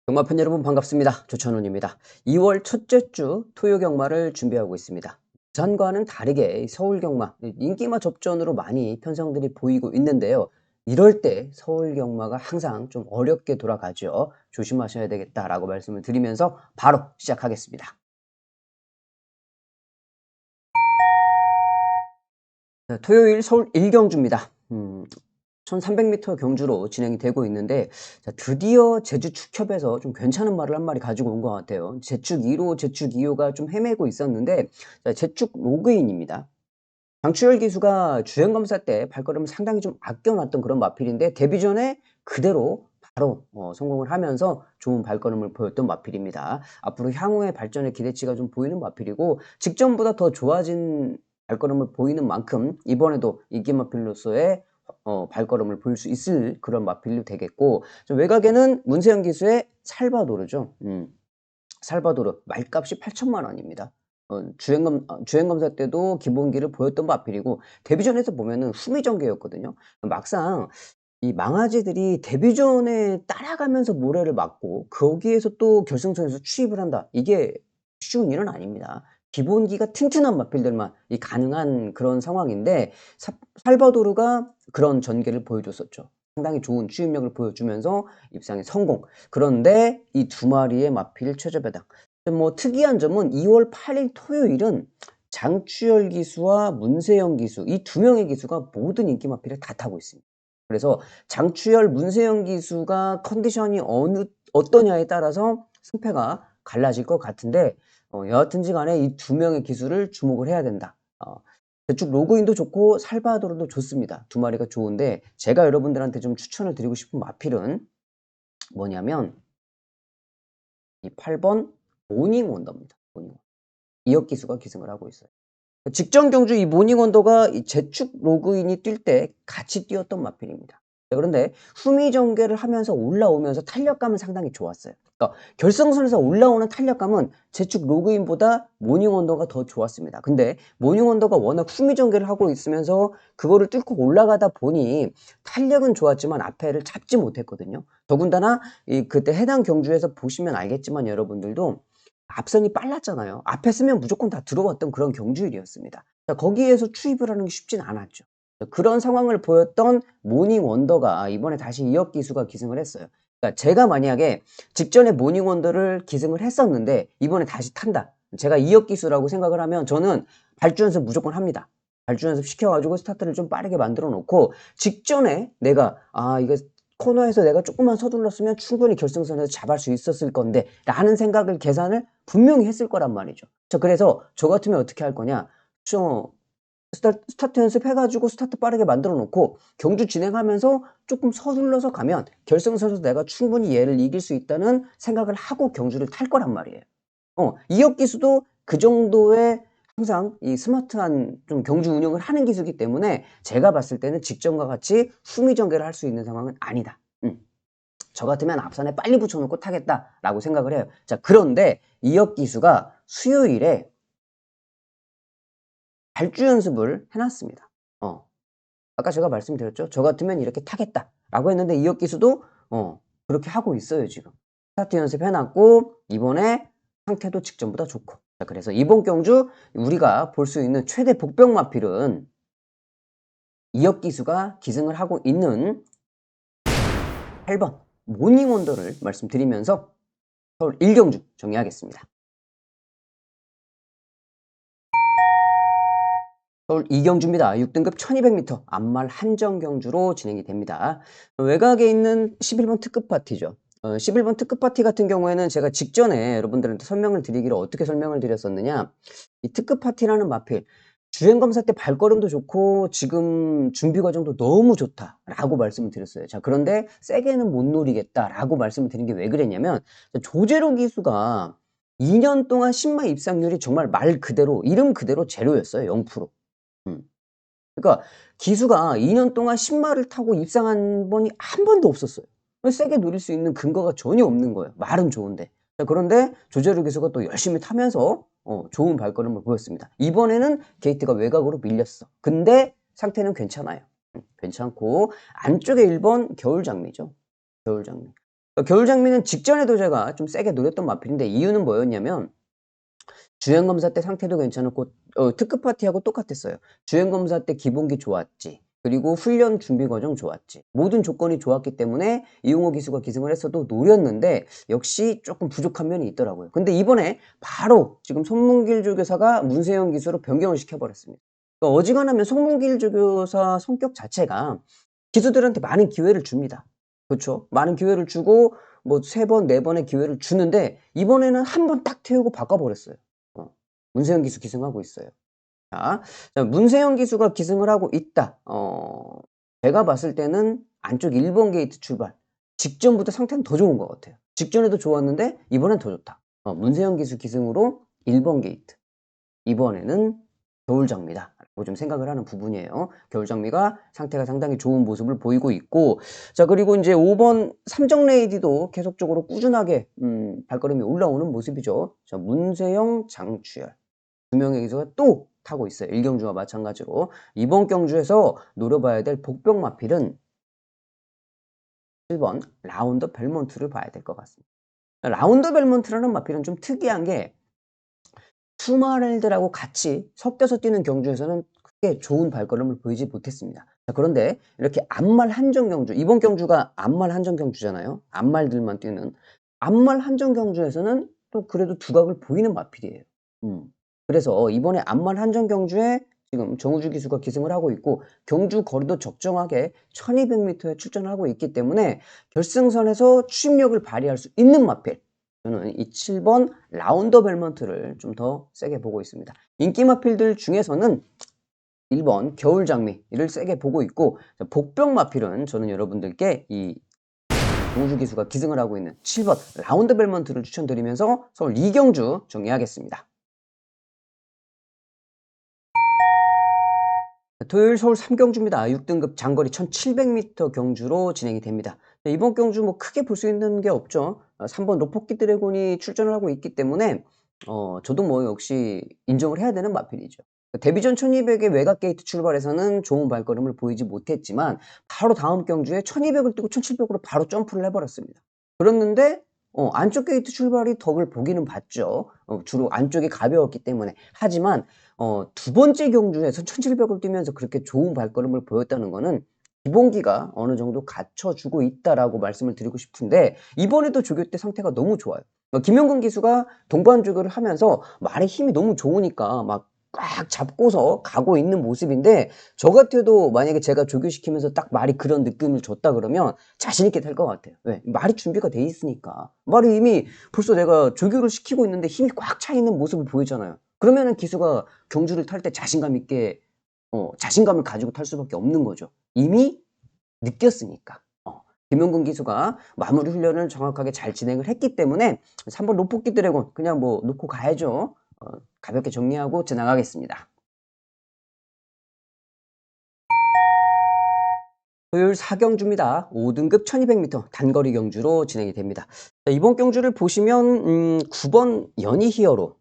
경마팬 여러분 반갑습니다. 조천훈입니다. 2월 첫째 주 토요 경마를 준비하고 있습니다. 부산과는 다르게 서울 경마, 인기마 접전으로 많이 편성들이 보이고 있는데요. 이럴 때 서울 경마가 항상 좀 어렵게 돌아가죠. 조심하셔야 되겠다라고 말씀을 드리면서 바로 시작하겠습니다. 자, 토요일 서울 1경주입니다. 1300m 경주로 진행이 되고 있는데, 자, 드디어 제주 축협에서 좀 괜찮은 말을 한 마리 가지고 온 것 같아요. 제축 1호, 제축 2호가 좀 헤매고 있었는데, 자, 제축 로그인입니다. 장추열 기수가 주행검사 때 발걸음을 상당히 좀 아껴놨던 그런 마필인데, 데뷔 전에 그대로 바로 성공을 하면서 좋은 발걸음을 보였던 마필입니다. 앞으로 향후의 발전의 기대치가 좀 보이는 마필이고, 직전보다 더 좋아진 발걸음을 보이는 만큼 이번에도 인기 마필로서의 발걸음을 보일 수 있을 그런 마필로 되겠고, 좀 외곽에는 문세영 기수의 살바도르죠. 살바도르 말값이 8천만 원입니다. 주행검사 때도 기본기를 보였던 마필이고, 데뷔전에서 보면은 후미전개였거든요. 막상 이 망아지들이 데뷔전에 따라가면서 모래를 맞고 거기에서 또 결승선에서 추입을 한다. 이게 쉬운 일은 아닙니다. 기본기가 튼튼한 마필들만 이 가능한 그런 상황인데, 살바도르가 그런 전개를 보여줬었죠. 상당히 좋은 추입력을 보여주면서 입상에 성공. 그런데 이 두 마리의 마필 최저배당. 뭐 특이한 점은 2월 8일 토요일은 장추열 기수와 문세영 기수, 이 두 명의 기수가 모든 인기 마필을 다 타고 있습니다. 그래서 장추열, 문세영 기수가 컨디션이 어떠냐에 따라서 승패가 갈라질 것 같은데, 여하튼지 간에 이 두 명의 기수를 주목을 해야 된다. 대충 로그인도 좋고 살바도르도 좋습니다. 두 마리가 좋은데, 제가 여러분들한테 좀 추천을 드리고 싶은 마필은 뭐냐면 이 8번 모닝 원더입니다. 모닝 원더. 이혁 기수가 기승을 하고 있어요. 직전 경주 이 모닝 원더가 이 제축 로그인이 뛸 때 같이 뛰었던 마필입니다. 그런데 후미 전개를 하면서 올라오면서 탄력감은 상당히 좋았어요. 그러니까 결승선에서 올라오는 탄력감은 제축 로그인보다 모닝 원더가 더 좋았습니다. 근데 모닝 원더가 워낙 후미 전개를 하고 있으면서 그거를 뚫고 올라가다 보니 탄력은 좋았지만 앞에를 잡지 못했거든요. 더군다나 그때 해당 경주에서 보시면 알겠지만 여러분들도 앞선이 빨랐잖아요. 앞에 쓰면 무조건 다 들어왔던 그런 경주일이었습니다. 자, 거기에서 추입을 하는 게 쉽진 않았죠. 그런 상황을 보였던 모닝 원더가 이번에 다시 이혁 기수가 기승을 했어요. 그러니까 제가 만약에 직전에 모닝 원더를 기승을 했었는데 이번에 다시 탄다. 제가 이혁 기수라고 생각을 하면 저는 발주 연습 무조건 합니다. 발주 연습 시켜가지고 스타트를 좀 빠르게 만들어 놓고, 직전에 내가 이거 코너에서 내가 조금만 서둘렀으면 충분히 결승선에서 잡을 수 있었을 건데 라는 생각을, 계산을 분명히 했을 거란 말이죠. 그래서 저 같으면 어떻게 할 거냐, 스타트 연습해가지고 스타트 빠르게 만들어 놓고 경주 진행하면서 조금 서둘러서 가면 결승선에서 내가 충분히 얘를 이길 수 있다는 생각을 하고 경주를 탈 거란 말이에요. 이혁 기수도 그 정도의 항상 이 스마트한 좀 경주 운영을 하는 기수이기 때문에 제가 봤을 때는 직전과 같이 후미전개를 할 수 있는 상황은 아니다. 저 같으면 앞선에 빨리 붙여놓고 타겠다라고 생각을 해요. 자, 그런데 이혁 기수가 수요일에 발주 연습을 해놨습니다. 아까 제가 말씀드렸죠. 저 같으면 이렇게 타겠다라고 했는데 이혁 기수도 그렇게 하고 있어요, 지금. 스타트 연습 해놨고 이번에 상태도 직전보다 좋고. 자, 그래서 이번 경주 우리가 볼 수 있는 최대 복병 마필은 이혁 기수가 기승을 하고 있는 8번 모닝 원더를 말씀드리면서 서울 1경주 정리하겠습니다. 서울 2경주입니다. 6등급 1200m 암말 한정 경주로 진행이 됩니다. 외곽에 있는 11번 특급 파티죠. 11번 특급 파티 같은 경우에는 제가 직전에 여러분들한테 설명을 드리기를 어떻게 설명을 드렸었느냐, 이 특급 파티라는 마필 주행검사 때 발걸음도 좋고 지금 준비 과정도 너무 좋다라고 말씀을 드렸어요. 자, 그런데 세게는 못 노리겠다라고 말씀을 드린 게 왜 그랬냐면, 조재로 기수가 2년 동안 신마 입상률이 정말 말 그대로 이름 그대로 제로였어요. 0%. 음. 그러니까 기수가 2년 동안 신마를 타고 입상한 번이 한 번도 없었어요. 세게 노릴 수 있는 근거가 전혀 없는 거예요. 말은 좋은데. 자, 그런데 조재루 기수가 또 열심히 타면서 좋은 발걸음을 보였습니다. 이번에는 게이트가 외곽으로 밀렸어. 근데 상태는 괜찮아요. 괜찮고, 안쪽에 1번 겨울장미죠. 겨울장미. 겨울 장미는 직전에도 제가 좀 세게 노렸던 마필인데 이유는 뭐였냐면 주행 검사 때 상태도 괜찮았고 특급 파티하고 똑같았어요. 주행 검사 때 기본기 좋았지. 그리고 훈련 준비 과정 좋았지. 모든 조건이 좋았기 때문에 이용호 기수가 기승을 했어도 노렸는데 역시 조금 부족한 면이 있더라고요. 근데 이번에 바로 지금 송문길 조교사가 문세영 기수로 변경을 시켜버렸습니다. 그러니까 어지간하면 송문길 조교사 성격 자체가 기수들한테 많은 기회를 줍니다. 그렇죠? 많은 기회를 주고 뭐 3번, 4번의 기회를 주는데 이번에는 한 번 딱 태우고 바꿔버렸어요. 문세영 기수 기승하고 있어요. 자, 문세영 기수가 기승을 하고 있다. 제가 봤을 때는 안쪽 1번 게이트 출발. 직전보다 상태는 더 좋은 것 같아요. 직전에도 좋았는데 이번엔 더 좋다. 문세영 기수 기승으로 1번 게이트. 이번에는 겨울장미다 라고 좀 생각을 하는 부분이에요. 겨울장미가 상태가 상당히 좋은 모습을 보이고 있고, 자, 그리고 이제 5번 삼정레이디도 계속적으로 꾸준하게 발걸음이 올라오는 모습이죠. 자, 문세영, 장추열 2명의 기수가 또 타고 있어요. 1경주와 마찬가지로. 이번 경주에서 노려봐야 될 복병 마필은 7번 라운더 벨몬트를 봐야 될 것 같습니다. 라운더 벨몬트라는 마필은 좀 특이한 게 투마렐들하고 같이 섞여서 뛰는 경주에서는 크게 좋은 발걸음을 보이지 못했습니다. 자, 그런데 이렇게 암말 한정 경주, 이번 경주가 암말 한정 경주잖아요. 암말들만 뛰는 암말 한정 경주에서는 또 그래도 두각을 보이는 마필이에요. 그래서 이번에 암말 한정 경주에 지금 정우주 기수가 기승을 하고 있고 경주 거리도 적정하게 1200m에 출전을 하고 있기 때문에 결승선에서 추진력을 발휘할 수 있는 마필, 저는 이 7번 라운더 벨먼트를 좀 더 세게 보고 있습니다. 인기 마필들 중에서는 1번 겨울장미를 세게 보고 있고, 복병 마필은 저는 여러분들께 이 정우주 기수가 기승을 하고 있는 7번 라운더 벨먼트를 추천드리면서 서울 2경주 정리하겠습니다. 토요일 서울 3경주입니다. 6등급 장거리 1700m 경주로 진행이 됩니다. 이번 경주 뭐 크게 볼 수 있는 게 없죠. 3번 로포키 드래곤이 출전을 하고 있기 때문에 저도 뭐 역시 인정을 해야 되는 마필이죠. 데뷔전 1200의 외곽 게이트 출발에서는 좋은 발걸음을 보이지 못했지만 바로 다음 경주에 1200을 뛰고 1700으로 바로 점프를 해버렸습니다. 그랬는데 안쪽 게이트 출발이 덕을 보기는 봤죠. 주로 안쪽이 가벼웠기 때문에. 하지만 두 번째 경주에서 1700을 뛰면서 그렇게 좋은 발걸음을 보였다는 거는 기본기가 어느 정도 갖춰주고 있다라고 말씀을 드리고 싶은데, 이번에도 조교 때 상태가 너무 좋아요. 김영근 기수가 동반 조교를 하면서 말에 힘이 너무 좋으니까 막 꽉 잡고서 가고 있는 모습인데, 저 같아도 만약에 제가 조교시키면서 딱 말이 그런 느낌을 줬다 그러면 자신 있게 될 것 같아요. 왜? 말이 준비가 돼 있으니까. 말이 이미 벌써 내가 조교를 시키고 있는데 힘이 꽉 차 있는 모습을 보이잖아요. 그러면은 기수가 경주를 탈 때 자신감 있게 자신감을 가지고 탈 수밖에 없는 거죠. 이미 느꼈으니까. 김용근 기수가 마무리 훈련을 정확하게 잘 진행을 했기 때문에 3번 로포키 드래곤 그냥 뭐 놓고 가야죠. 가볍게 정리하고 지나가겠습니다. 토요일 4경주입니다. 5등급 1200m 단거리 경주로 진행이 됩니다. 자, 이번 경주를 보시면 9번 연희 히어로,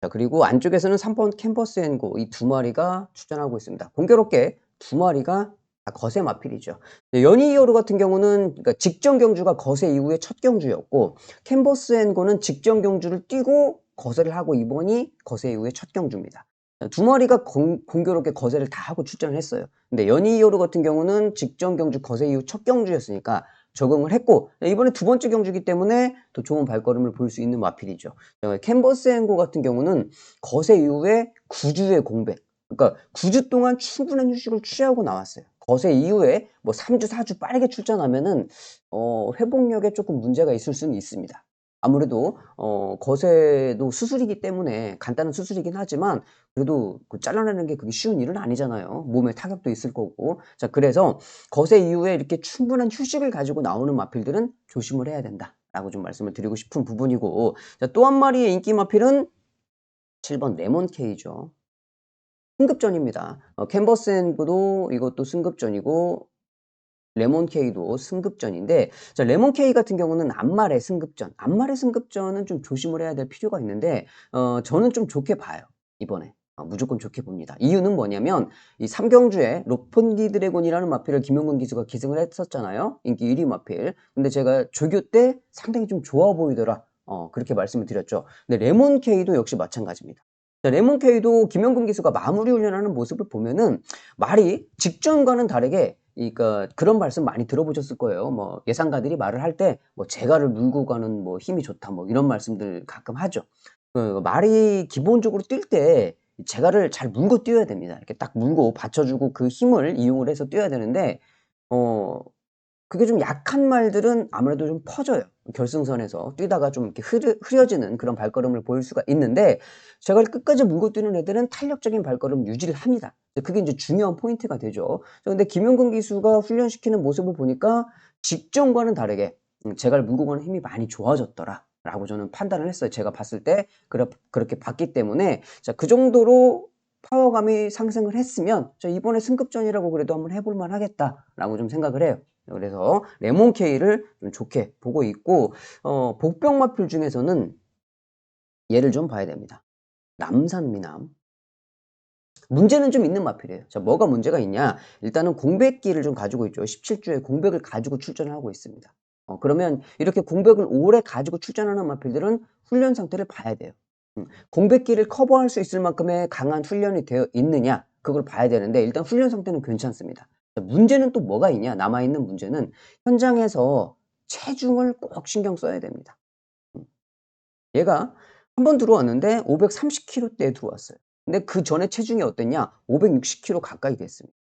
자, 그리고 안쪽에서는 3번 캔버스 앤고 이 두 마리가 출전하고 있습니다. 공교롭게 두 마리가 다 거세 마필이죠. 연희 히어로 같은 경우는 그러니까 직전 경주가 거세 이후에 첫 경주였고, 캔버스 앤고는 직전 경주를 뛰고 거세를 하고 이번이 거세 이후에 첫 경주입니다. 두 마리가 공교롭게 거세를 다 하고 출전을 했어요. 근데 연희 히어로 같은 경우는 직전 경주 거세 이후 첫 경주였으니까 적응을 했고, 이번에 두 번째 경주이기 때문에 더 좋은 발걸음을 볼 수 있는 마필이죠. 캔버스 앤고 같은 경우는 거세 이후에 9주의 공백, 그러니까 9주 동안 충분한 휴식을 취하고 나왔어요. 거세 이후에 뭐 3주, 4주 빠르게 출전하면은 회복력에 조금 문제가 있을 수는 있습니다. 아무래도 거세도 수술이기 때문에 간단한 수술이긴 하지만 그래도 그 잘라내는 게 그게 쉬운 일은 아니잖아요. 몸에 타격도 있을 거고. 자, 그래서 거세 이후에 이렇게 충분한 휴식을 가지고 나오는 마필들은 조심을 해야 된다라고 좀 말씀을 드리고 싶은 부분이고, 자, 또 한 마리의 인기 마필은 7번 레몬케이죠. 승급전입니다. 캔버스 앤고도 이것도 승급전이고 레몬케이도 승급전인데, 자, 레몬케이 같은 경우는 암말의 승급전. 암말의 승급전은 좀 조심을 해야 될 필요가 있는데 저는 좀 좋게 봐요, 이번에. 무조건 좋게 봅니다. 이유는 뭐냐면 이 3경주에 로폰기 드래곤이라는 마필을 김용근 기수가 기승을 했었잖아요. 인기 1위 마필. 근데 제가 조교 때 상당히 좀 좋아 보이더라. 그렇게 말씀을 드렸죠. 근데 레몬 K도 역시 마찬가지입니다. 자, 레몬 K도 김용근 기수가 마무리 훈련하는 모습을 보면은 말이 직전과는 다르게 그러니까 그런 말씀 많이 들어보셨을 거예요. 뭐 예상가들이 말을 할 때 뭐 재갈을 물고 가는 뭐 힘이 좋다 뭐 이런 말씀들 가끔 하죠. 말이 기본적으로 뛸 때 재갈을 잘 물고 뛰어야 됩니다. 이렇게 딱 물고 받쳐주고 그 힘을 이용을 해서 뛰어야 되는데 어 그게 좀 약한 말들은 아무래도 좀 퍼져요. 결승선에서 뛰다가 좀 이렇게 흐려지는 그런 발걸음을 보일 수가 있는데 재갈 끝까지 물고 뛰는 애들은 탄력적인 발걸음 유지를 합니다. 그게 이제 중요한 포인트가 되죠. 근데 김용근 기수가 훈련시키는 모습을 보니까 직전과는 다르게 재갈 물고 가는 힘이 많이 좋아졌더라. 라고 저는 판단을 했어요. 제가 봤을 때 그렇게 봤기 때문에 자, 그 정도로 파워감이 상승을 했으면 이번에 승급전이라고 그래도 한번 해볼 만하겠다라고 좀 생각을 해요. 그래서 레몬 K를 좀 좋게 보고 있고 복병마필 중에서는 얘를 좀 봐야 됩니다. 남산미남. 문제는 좀 있는 마필이에요. 자, 뭐가 문제가 있냐? 일단은 공백기를 좀 가지고 있죠. 17주에 공백을 가지고 출전을 하고 있습니다. 그러면 이렇게 공백을 오래 가지고 출전하는 마필들은 훈련 상태를 봐야 돼요. 공백기를 커버할 수 있을 만큼의 강한 훈련이 되어 있느냐? 그걸 봐야 되는데 일단 훈련 상태는 괜찮습니다. 자, 문제는 또 뭐가 있냐? 남아있는 문제는 현장에서 체중을 꼭 신경 써야 됩니다. 얘가 한 번 들어왔는데 530kg대에 들어왔어요. 근데 그 전에 체중이 어땠냐? 560kg 가까이 됐습니다.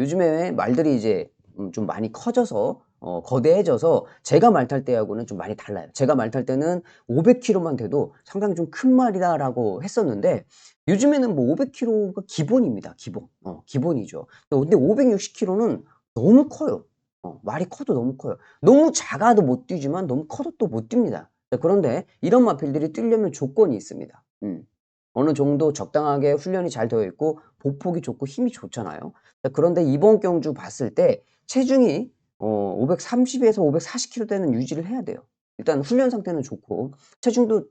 요즘에 말들이 이제 좀 많이 커져서 거대해져서 제가 말 탈 때하고는 좀 많이 달라요. 제가 말 탈 때는 500kg만 돼도 상당히 좀 큰 말이다라고 했었는데 요즘에는 뭐 500kg가 기본입니다. 기본. 기본이죠. 근데 560kg는 너무 커요. 말이 커도 너무 커요. 너무 작아도 못 뛰지만 너무 커도 또 못 뜁니다. 그런데 이런 마필들이 뛰려면 조건이 있습니다. 어느 정도 적당하게 훈련이 잘 되어 있고 보폭이 좋고 힘이 좋잖아요. 자, 그런데 이번 경주 봤을 때 체중이 530에서 540kg대는 유지를 해야 돼요. 일단 훈련 상태는 좋고 체중도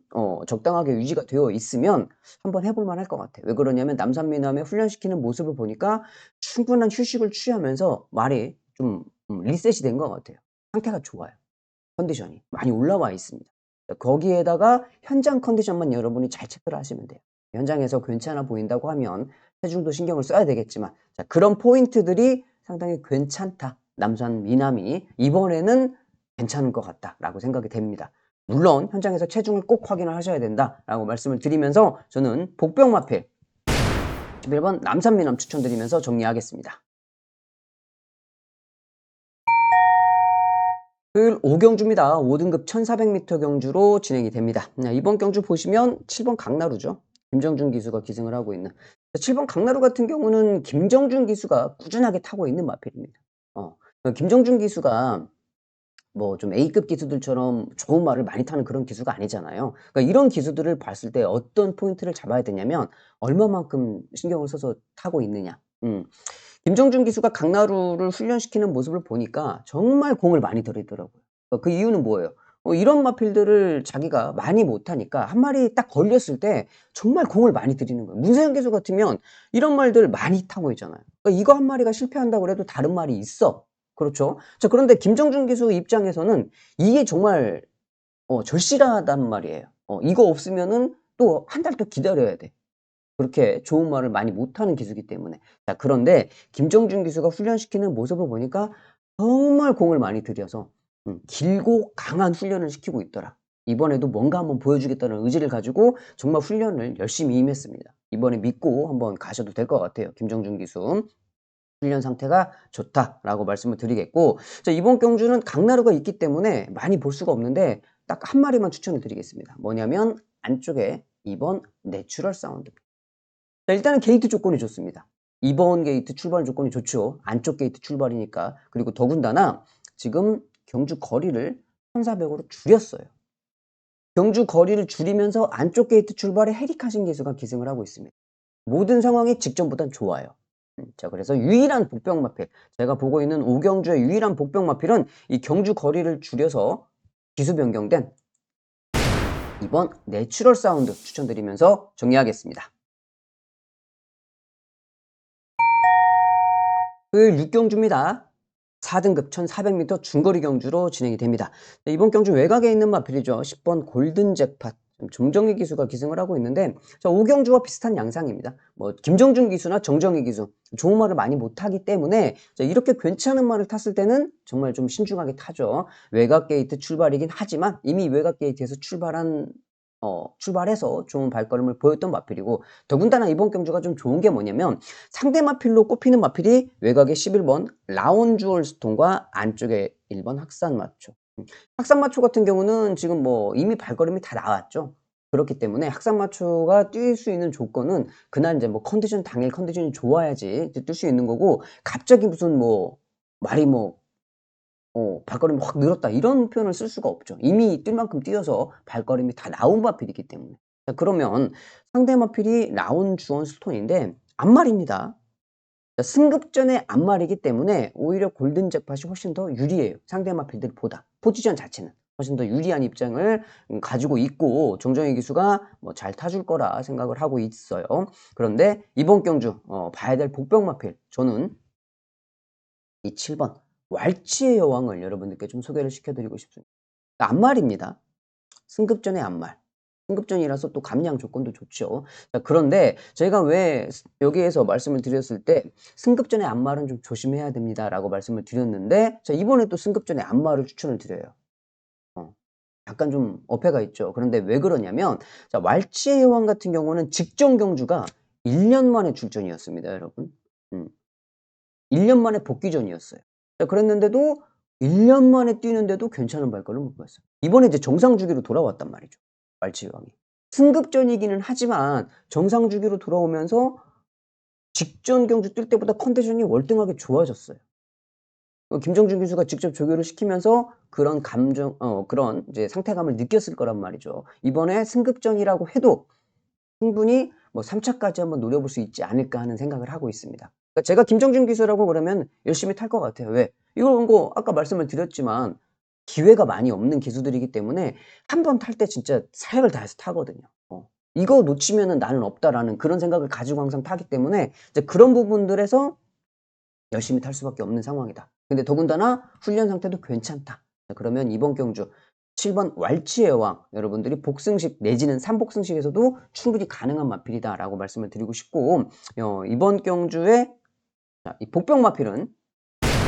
적당하게 유지가 되어 있으면 한번 해볼 만할 것 같아요. 왜 그러냐면 남산미남의 훈련시키는 모습을 보니까 충분한 휴식을 취하면서 말이 좀 리셋이 된 것 같아요. 상태가 좋아요. 컨디션이 많이 올라와 있습니다. 거기에다가 현장 컨디션만 여러분이 잘 체크를 하시면 돼요. 현장에서 괜찮아 보인다고 하면 체중도 신경을 써야 되겠지만 자, 그런 포인트들이 상당히 괜찮다. 남산 미남이 이번에는 괜찮은 것 같다라고 생각이 됩니다. 물론 현장에서 체중을 꼭 확인을 하셔야 된다라고 말씀을 드리면서 저는 복병마필 11번 남산 미남 추천드리면서 정리하겠습니다. 토요일 5경주입니다. 5등급 1400m 경주로 진행이 됩니다. 이번 경주 보시면 7번 강나루죠. 김정준 기수가 기승을 하고 있는 7번 강나루 같은 경우는 김정준 기수가 꾸준하게 타고 있는 마필입니다. 김정준 기수가 뭐 좀 A급 기수들처럼 좋은 말을 많이 타는 그런 기수가 아니잖아요. 그러니까 이런 기수들을 봤을 때 어떤 포인트를 잡아야 되냐면 얼마만큼 신경을 써서 타고 있느냐. 김정준 기수가 강나루를 훈련시키는 모습을 보니까 정말 공을 많이 들이더라고요. 그 이유는 뭐예요? 이런 마필들을 자기가 많이 못하니까 한 마리 딱 걸렸을 때 정말 공을 많이 들이는 거예요. 문세영 기수 같으면 이런 말들 많이 타고 있잖아요. 그러니까 이거 한 마리가 실패한다고 해도 다른 말이 있어. 그렇죠? 자, 그런데 김정준 기수 입장에서는 이게 정말 절실하단 말이에요. 이거 없으면은 또 한 달 더 기다려야 돼. 그렇게 좋은 말을 많이 못하는 기수이기 때문에. 자, 그런데 김정준 기수가 훈련시키는 모습을 보니까 정말 공을 많이 들여서 길고 강한 훈련을 시키고 있더라. 이번에도 뭔가 한번 보여주겠다는 의지를 가지고 정말 훈련을 열심히 임했습니다. 이번에 믿고 한번 가셔도 될 것 같아요. 김정준 기수. 훈련 상태가 좋다라고 말씀을 드리겠고 자, 이번 경주는 강나루가 있기 때문에 많이 볼 수가 없는데 딱 한 마리만 추천을 드리겠습니다. 뭐냐면 안쪽에 2번 내추럴 사운드입니다. 자, 일단은 게이트 조건이 좋습니다. 2번 게이트 출발 조건이 좋죠. 안쪽 게이트 출발이니까. 그리고 더군다나 지금 경주 거리를 1400으로 줄였어요. 경주 거리를 줄이면서 안쪽 게이트 출발에 헤리카신 기수가 기승을 하고 있습니다. 모든 상황이 직전보단 좋아요. 자, 그래서 유일한 복병마필, 제가 보고 있는 5경주의 유일한 복병마필은 이 경주 거리를 줄여서 기수 변경된 2번 내추럴 사운드 추천드리면서 정리하겠습니다. 토요일 6경주입니다. 4등급 1400m 중거리 경주로 진행이 됩니다. 이번 경주 외곽에 있는 마필이죠. 10번 골든 잭팟. 정정희 기수가 기승을 하고 있는데 5경주와 비슷한 양상입니다. 뭐 김정준 기수나 정정희 기수 좋은 말을 많이 못하기 때문에 이렇게 괜찮은 말을 탔을 때는 정말 좀 신중하게 타죠. 외곽 게이트 출발이긴 하지만 이미 외곽 게이트에서 출발해서 좋은 발걸음을 보였던 마필이고, 더군다나 이번 경주가 좀 좋은 게 뭐냐면 상대 마필로 꼽히는 마필이 외곽의 11번 라온주얼스톤과 안쪽에 1번 학산마초. 학산마초 같은 경우는 지금 뭐 이미 발걸음이 다 나왔죠. 그렇기 때문에 학산마초가 뛸 수 있는 조건은 그날 이제 뭐 당일 컨디션이 좋아야지 뛸 수 있는 거고, 갑자기 무슨 뭐 말이 뭐 발걸음이 확 늘었다 이런 표현을 쓸 수가 없죠. 이미 뛸 만큼 뛰어서 발걸음이 다 나온 마필이기 때문에. 자, 그러면 상대 마필이 라온주얼스톤인데 앞말입니다. 자, 승급전의 앞말이기 때문에 오히려 골든 잭팟이 훨씬 더 유리해요. 상대 마필들보다. 포지션 자체는 훨씬 더 유리한 입장을 가지고 있고, 정정희 기수가 뭐 잘 타줄 거라 생각을 하고 있어요. 그런데 이번 경주 봐야 될 복병 마필, 저는 이 7번 왈츠의 여왕을 여러분들께 좀 소개를 시켜드리고 싶습니다. 앞말입니다. 승급전의 앞말. 승급전이라서 또 감량 조건도 좋죠. 자, 그런데 제가 왜 여기에서 말씀을 드렸을 때 승급전의 앞말은 좀 조심해야 됩니다라고 말씀을 드렸는데, 자, 이번에 또 승급전의 앞말을 추천을 드려요. 약간 좀 어폐가 있죠. 그런데 왜 그러냐면, 자, 왈츠의 여왕 같은 경우는 직전 경주가 1년 만에 출전이었습니다, 여러분. 1년 만에 복귀전이었어요. 자, 그랬는데도 1년 만에 뛰는데도 괜찮은 발걸음을 보였어요. 이번에 이제 정상 주기로 돌아왔단 말이죠. 왈츠 여왕이. 승급전이기는 하지만 정상 주기로 돌아오면서 직전 경주 뛸 때보다 컨디션이 월등하게 좋아졌어요. 김정준 기수가 직접 조교를 시키면서 그런 그런 이제 상태감을 느꼈을 거란 말이죠. 이번에 승급전이라고 해도 충분히 뭐 3차까지 한번 노려볼 수 있지 않을까 하는 생각을 하고 있습니다. 그러니까 제가 김정준 기수라고 그러면 열심히 탈 것 같아요. 왜? 이런 거 아까 말씀을 드렸지만 기회가 많이 없는 기수들이기 때문에 한 번 탈 때 진짜 사력을 다해서 타거든요. 이거 놓치면은 나는 없다라는 그런 생각을 가지고 항상 타기 때문에 이제 그런 부분들에서 열심히 탈 수밖에 없는 상황이다. 근데 더군다나 훈련 상태도 괜찮다. 자, 그러면 이번 경주 7번 왈츠의 여왕, 여러분들이 복승식 내지는 3복승식에서도 충분히 가능한 마필이다라고 말씀을 드리고 싶고, 이번 경주에 이 복병 마필은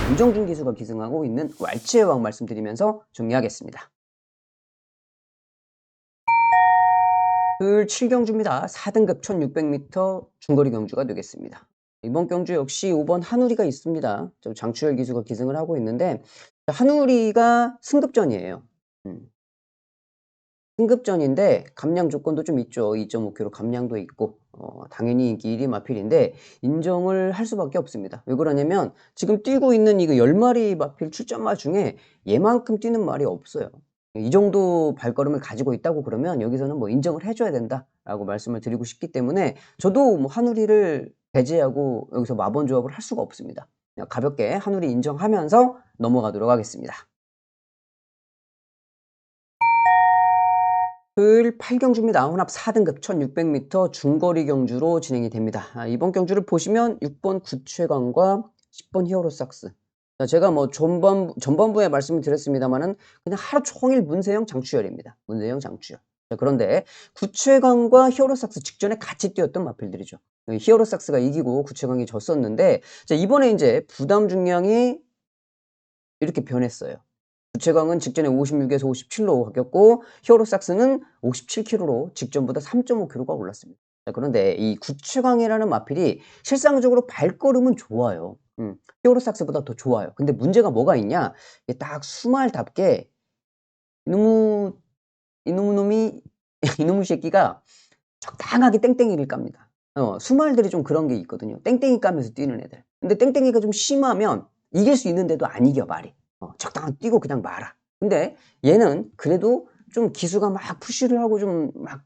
김정준 기수가 기승하고 있는 왈츠의 여왕 말씀드리면서 정리하겠습니다. 토요일 7경주입니다. 4등급 1600m 중거리 경주가 되겠습니다. 이번 경주 역시 5번 한우리가 있습니다. 장추열 기수가 기승을 하고 있는데, 한우리가 승급전이에요. 승급전인데 감량 조건도 좀 있죠. 2.5km 감량도 있고, 당연히 길이 마필인데 인정을 할 수밖에 없습니다. 왜 그러냐면 지금 뛰고 있는 이거 10마리 마필 출전마 중에 얘만큼 뛰는 말이 없어요. 이 정도 발걸음을 가지고 있다고 그러면 여기서는 뭐 인정을 해줘야 된다라고 말씀을 드리고 싶기 때문에 저도 뭐 한우리를 배제하고 여기서 마번 조합을 할 수가 없습니다. 그냥 가볍게 한우리 인정하면서 넘어가도록 하겠습니다. 토요일 8경주입니다. 혼합 4등급 1600m 중거리 경주로 진행이 됩니다. 이번 경주를 보시면 6번 구최강과 10번 히어로삭스. 제가 뭐 전반부에 말씀을 드렸습니다만은 그냥 하루 종일 문세영 장추열입니다. 문세영 장추열. 그런데 구최강과 히어로삭스 직전에 같이 뛰었던 마필들이죠. 히어로삭스가 이기고 구최강이 졌었는데, 이번에 이제 부담 중량이 이렇게 변했어요. 구최강은 직전에 56에서 57로 바뀌었고 히어로삭스는 57kg로 직전보다 3.5kg가 올랐습니다. 자, 그런데 이 구최강이라는 마필이 실상적으로 발걸음은 좋아요. 히어로삭스보다 더 좋아요. 근데 문제가 뭐가 있냐? 딱 수말답게 이놈의 새끼가 적당하게 땡땡이를 깝니다. 수말들이 좀 그런 게 있거든요. 땡땡이 까면서 뛰는 애들. 근데 땡땡이가 좀 심하면 이길 수 있는데도 안 이겨 말이. 적당히 뛰고 그냥 말아. 근데 얘는 그래도 좀 기수가 막 푸시를 하고 좀 막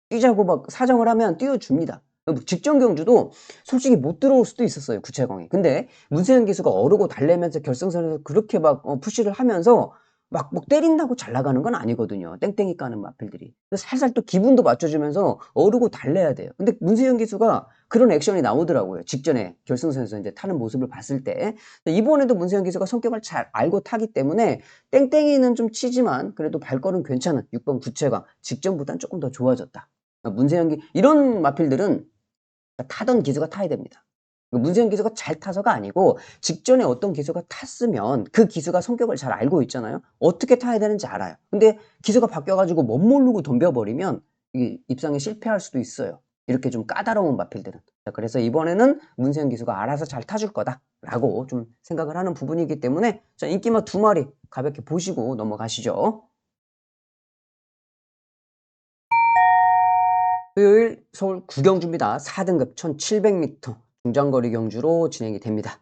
뛰자고 막 사정을 하면 뛰어줍니다. 직전 경주도 솔직히 못 들어올 수도 있었어요, 구채광이. 근데 문세영 기수가 어르고 달래면서 결승선에서 그렇게 막 푸시를 하면서 막 때린다고 잘 나가는 건 아니거든요. 땡땡이 까는 마필들이. 살살 또 기분도 맞춰주면서 어르고 달래야 돼요. 근데 문세영 기수가 그런 액션이 나오더라고요. 직전에 결승선에서 이제 타는 모습을 봤을 때. 이번에도 문세영 기수가 성격을 잘 알고 타기 때문에 땡땡이는 좀 치지만 그래도 발걸음 괜찮은 6번 구체강 직전보단 조금 더 좋아졌다. 문세영 이런 마필들은 타던 기수가 타야 됩니다. 문세영 기수가 잘 타서가 아니고 직전에 어떤 기수가 탔으면 그 기수가 성격을 잘 알고 있잖아요. 어떻게 타야 되는지 알아요. 근데 기수가 바뀌어가지고 못 모르고 덤벼버리면 이 입상에 실패할 수도 있어요. 이렇게 좀 까다로운 마필들은. 자, 그래서 이번에는 문세영 기수가 알아서 잘 타줄 거다라고 좀 생각을 하는 부분이기 때문에 자, 인기마 2마리 가볍게 보시고 넘어가시죠. 토요일 서울 구경주입니다. 4등급 1700m 중장거리 경주로 진행이 됩니다.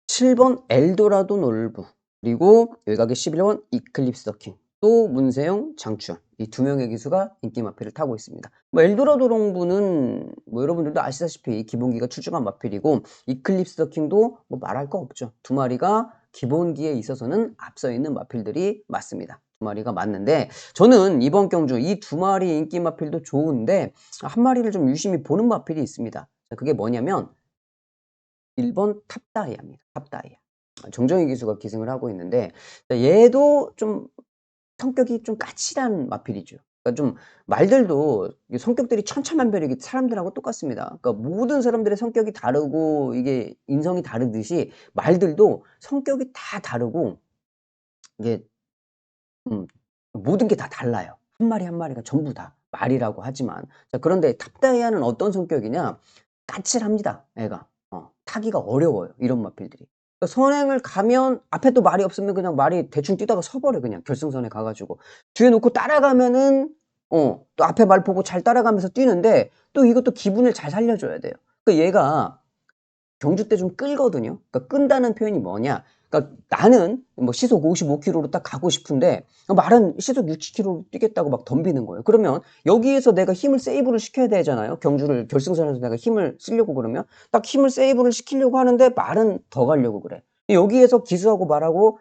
7번 엘도라도 놀부 그리고 외곽의 11번 이클립스 더킹 또 문세영, 장추현 이 두 명의 기수가 인기 마필을 타고 있습니다. 엘도라도 농부는 여러분들도 아시다시피 기본기가 출중한 마필이고 이클립스 더킹도 말할 거 없죠. 두 마리가 기본기에 있어서는 앞서 있는 마필들이 맞습니다. 두 마리가 맞는데 저는 이번 경주 이 두 마리 인기 마필도 좋은데 한 마리를 좀 유심히 보는 마필이 있습니다. 그게 뭐냐면 1번 탑다이아입니다. 탑다이아. 정정희 기수가 기승을 하고 있는데 얘도 좀 성격이 좀 까칠한 마필이죠. 그러니까 좀 말들도 성격들이 천차만별이기 사람들하고 똑같습니다. 그러니까 모든 사람들의 성격이 다르고 이게 인성이 다르듯이 말들도 성격이 다 다르고 이게 모든 게 다 달라요. 한 마리 한 마리가 전부 다 말이라고 하지만 자, 그런데 탑다이아는 어떤 성격이냐 까칠합니다. 애가 타기가 어려워요. 이런 마필들이. 그러니까 선행을 가면 앞에 또 말이 없으면 그냥 말이 대충 뛰다가 서버려 그냥 결승선에 가가지고 뒤에 놓고 따라가면은 또 앞에 말 보고 잘 따라가면서 뛰는데 또 이것도 기분을 잘 살려줘야 돼요. 그러니까 얘가 경주 때 좀 끌거든요. 그러니까 끈다는 표현이 뭐냐? 그러니까 나는 시속 55km로 딱 가고 싶은데 말은 시속 60km로 뛰겠다고 막 덤비는 거예요. 그러면 여기에서 내가 힘을 세이브를 시켜야 되잖아요. 경주를 결승선에서 내가 힘을 쓰려고 그러면 딱 힘을 세이브를 시키려고 하는데 말은 더 가려고 그래. 여기에서 기수하고 말하고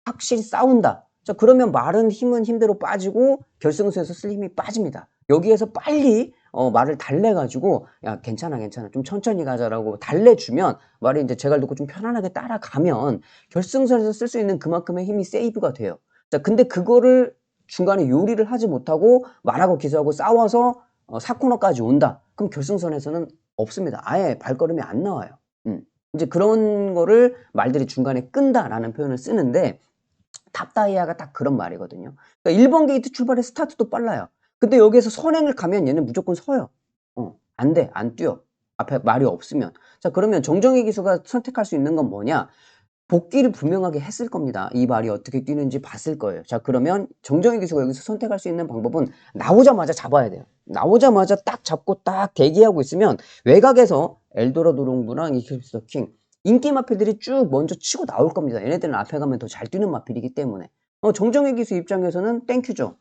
확실히 싸운다. 자, 그러면 말은 힘은 힘대로 빠지고 결승선에서 쓸 힘이 빠집니다. 여기에서 빨리 말을 달래가지고 야 괜찮아 좀 천천히 가자라고 달래주면 말이 이제 제갈 놓고 좀 편안하게 따라가면 결승선에서 쓸 수 있는 그만큼의 힘이 세이브가 돼요. 자, 근데 그거를 중간에 요리를 하지 못하고 말하고 기수하고 싸워서 4코너까지 온다. 그럼 결승선에서는 없습니다. 아예 발걸음이 안 나와요. 이제 그런 거를 말들이 중간에 끈다라는 표현을 쓰는데 탑다이아가 딱 그런 말이거든요. 그러니까 1번 게이트 출발에 스타트도 빨라요. 근데 여기에서 선행을 가면 얘는 무조건 서요. 안 돼, 안 뛰어. 앞에 말이 없으면. 자, 그러면 정정희 기수가 선택할 수 있는 건 뭐냐? 복귀를 분명하게 했을 겁니다. 이 말이 어떻게 뛰는지 봤을 거예요. 자, 그러면 정정희 기수가 여기서 선택할 수 있는 방법은 나오자마자 잡아야 돼요. 나오자마자 딱 잡고 딱 대기하고 있으면 외곽에서 엘도라도 농부랑 이클립스 더킹 인기 마필들이 쭉 먼저 치고 나올 겁니다. 얘네들은 앞에 가면 더 잘 뛰는 마필이기 때문에. 정정희 기수 입장에서는 땡큐죠.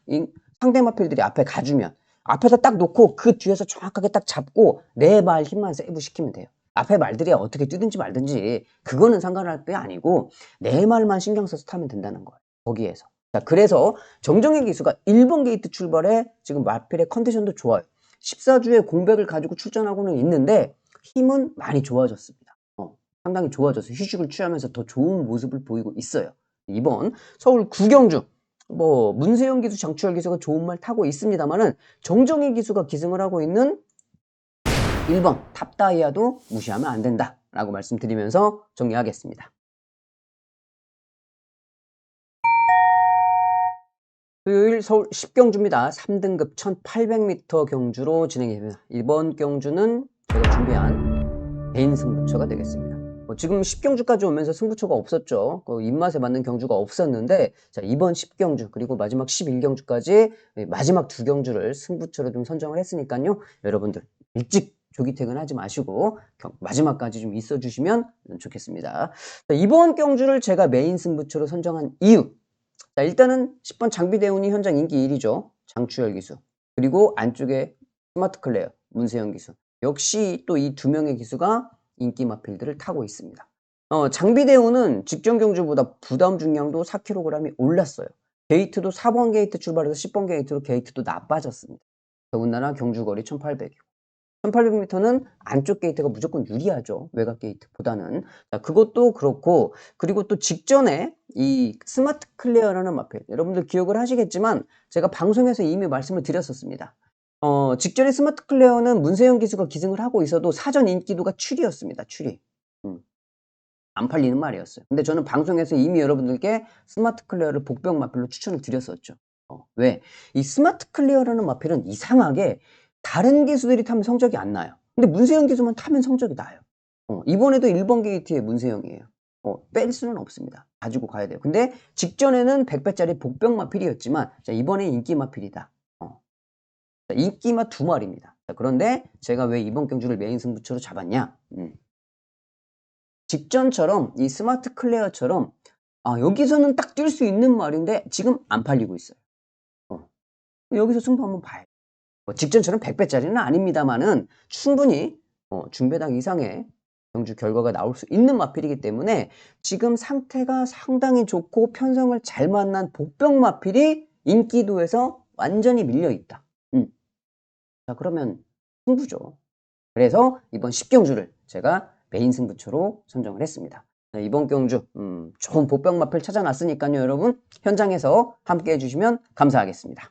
상대 마필들이 앞에 가주면 앞에서 딱 놓고 그 뒤에서 정확하게 딱 잡고 내 말 힘만 세이브 시키면 돼요. 앞에 말들이 어떻게 뛰든지 말든지 그거는 상관할 게 아니고 내 말만 신경 써서 타면 된다는 거예요. 거기에서. 자, 그래서 정정희 기수가 1번 게이트 출발에 지금 마필의 컨디션도 좋아요. 14주에 공백을 가지고 출전하고는 있는데 힘은 많이 좋아졌습니다. 상당히 좋아져서 휴식을 취하면서 더 좋은 모습을 보이고 있어요. 이번 서울 구경주 문세영 기수, 장추열 기수가 좋은 말 타고 있습니다만은 정정희 기수가 기승을 하고 있는 1번 탑다이아도 무시하면 안 된다 라고 말씀드리면서 정리하겠습니다. 토요일 서울 10경주입니다. 3등급 1800m 경주로 진행이 됩니다. 이번 경주는 제가 준비한 개인 승부처가 되겠습니다. 지금 10경주까지 오면서 승부처가 없었죠. 입맛에 맞는 경주가 없었는데 자, 이번 10경주 그리고 마지막 11경주까지 마지막 2경주를 승부처로 좀 선정을 했으니까요. 여러분들 일찍 조기 퇴근하지 마시고 마지막까지 좀 있어 주시면 좋겠습니다. 자, 이번 경주를 제가 메인 승부처로 선정한 이유 자, 일단은 10번 장비대운이 현장 인기 1위죠. 장추열 기수. 그리고 안쪽에 스마트 클레어, 문세영 기수. 역시 또 이 두 명의 기수가 인기 마필들을 타고 있습니다. 장비대운은 직전 경주보다 부담 중량도 4kg이 올랐어요. 게이트도 4번 게이트 출발해서 10번 게이트로 게이트도 나빠졌습니다. 더군다나 경주거리 1800이고 1800m는 안쪽 게이트가 무조건 유리하죠. 외곽 게이트보다는. 자, 그것도 그렇고, 그리고 또 직전에 이 스마트 클리어라는 마필, 여러분들 기억을 하시겠지만 제가 방송에서 이미 말씀을 드렸었습니다. 직전에 스마트 클리어는 문세영 기수가 기승을 하고 있어도 사전 인기도가 추리였습니다. 추리. 안 팔리는 말이었어요. 근데 저는 방송에서 이미 여러분들께 스마트 클리어를 복병 마필로 추천을 드렸었죠. 왜? 이 스마트 클리어라는 마필은 이상하게 다른 기수들이 타면 성적이 안 나요. 근데 문세영 기수만 타면 성적이 나요. 이번에도 1번 게이트의 문세영이에요. 뺄 수는 없습니다. 가지고 가야 돼요. 근데 직전에는 100배짜리 복병 마필이었지만 자, 이번엔 인기 마필이다. 자, 인기마 2마리입니다. 자, 그런데 제가 왜 이번 경주를 메인 승부처로 잡았냐? 직전처럼 이 스마트 클레어처럼 여기서는 딱 뛸 수 있는 말인데 지금 안 팔리고 있어요. 여기서 승부 한번 봐요. 직전처럼 100배짜리는 아닙니다만은 충분히 중배당 이상의 경주 결과가 나올 수 있는 마필이기 때문에 지금 상태가 상당히 좋고 편성을 잘 만난 복병 마필이 인기도에서 완전히 밀려있다. 자, 그러면 승부죠. 그래서 이번 10경주를 제가 메인 승부처로 선정을 했습니다. 자, 이번 경주 좋은 복병 마필 찾아놨으니까요. 여러분 현장에서 함께 해주시면 감사하겠습니다.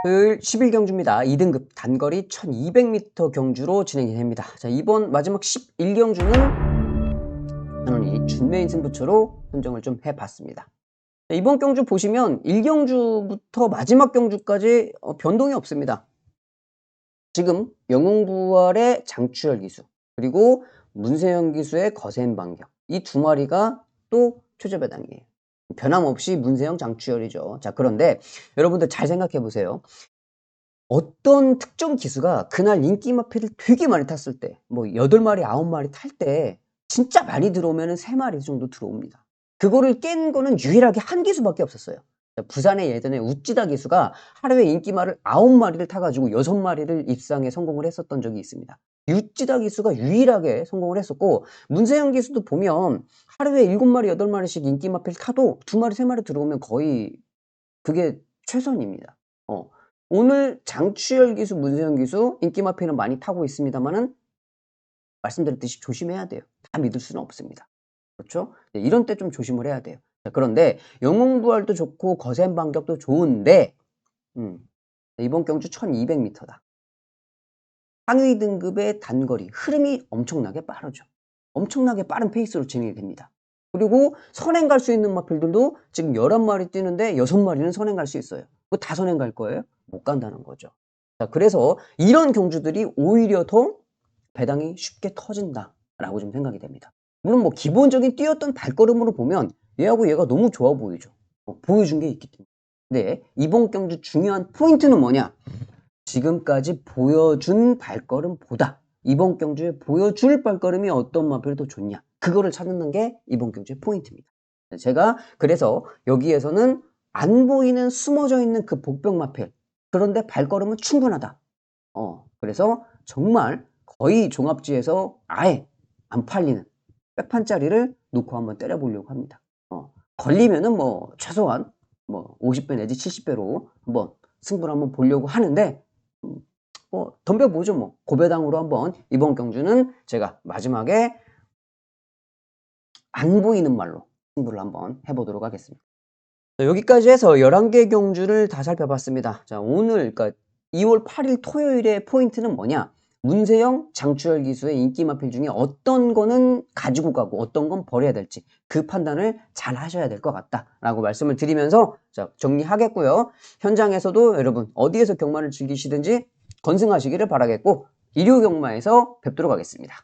토요일 11경주입니다. 2등급 단거리 1200m 경주로 진행이 됩니다. 자, 이번 마지막 11경주는 저는 이 준메인 승부처로 선정을 좀 해봤습니다. 자, 이번 경주 보시면 1경주부터 마지막 경주까지 변동이 없습니다. 지금 영웅부활의 장추열 기수 그리고 문세영 기수의 거센 반격 이 2마리가 또 최저배당이에요. 변함없이 문세영 장추열이죠. 자, 그런데 여러분들 잘 생각해 보세요. 어떤 특정 기수가 그날 인기 마필을 되게 많이 탔을 때 뭐 8마리 9마리 탈 때 진짜 많이 들어오면 3마리 정도 들어옵니다. 그거를 깬 거는 유일하게 한 기수밖에 없었어요. 부산의 예전에 우찌다 기수가 하루에 인기말을 9마리를 타가지고 6마리를 입상에 성공을 했었던 적이 있습니다. 우찌다 기수가 유일하게 성공을 했었고 문세영 기수도 보면 하루에 7마리 8마리씩 인기마필 타도 2마리 3마리 들어오면 거의 그게 최선입니다. 오늘 장추열 기수 문세영 기수 인기마필은 많이 타고 있습니다만은 말씀드렸듯이 조심해야 돼요. 다 믿을 수는 없습니다. 그렇죠? 이런 때 좀 조심을 해야 돼요. 자, 그런데 영웅부활도 좋고 거센 반격도 좋은데 이번 경주 1200m다. 상위 등급의 단거리 흐름이 엄청나게 빠르죠. 엄청나게 빠른 페이스로 진행이 됩니다. 그리고 선행 갈 수 있는 마필들도 지금 11마리 뛰는데 6마리는 선행 갈 수 있어요. 그거 다 선행 갈 거예요? 못 간다는 거죠. 자, 그래서 이런 경주들이 오히려 더 배당이 쉽게 터진다라고 좀 생각이 됩니다. 물론 뭐 기본적인 뛰었던 발걸음으로 보면 얘하고 얘가 너무 좋아 보이죠. 보여준 게 있기 때문에. 근데 이번 경주 중요한 포인트는 뭐냐? 지금까지 보여준 발걸음보다 이번 경주에 보여줄 발걸음이 어떤 마필이 더 좋냐? 그거를 찾는 게 이번 경주의 포인트입니다. 제가 그래서 여기에서는 안 보이는 숨어져 있는 그 복병 마필 그런데 발걸음은 충분하다. 그래서 정말 거의 종합지에서 아예 안 팔리는 백판짜리를 놓고 한번 때려보려고 합니다. 걸리면은 뭐 최소한 뭐 50배 내지 70배로 한번 승부를 한번 보려고 하는데 덤벼보죠. 뭐 고배당으로 한번 이번 경주는 제가 마지막에 안 보이는 말로 승부를 한번 해보도록 하겠습니다. 자, 여기까지 해서 11개 경주를 다 살펴봤습니다. 자, 오늘 그러니까 2월 8일 토요일의 포인트는 뭐냐? 문세영, 장추열 기수의 인기 마필 중에 어떤 거는 가지고 가고 어떤 건 버려야 될지 그 판단을 잘 하셔야 될 것 같다라고 말씀을 드리면서 자, 정리하겠고요. 현장에서도 여러분 어디에서 경마를 즐기시든지 건승하시기를 바라겠고 일요 경마에서 뵙도록 하겠습니다.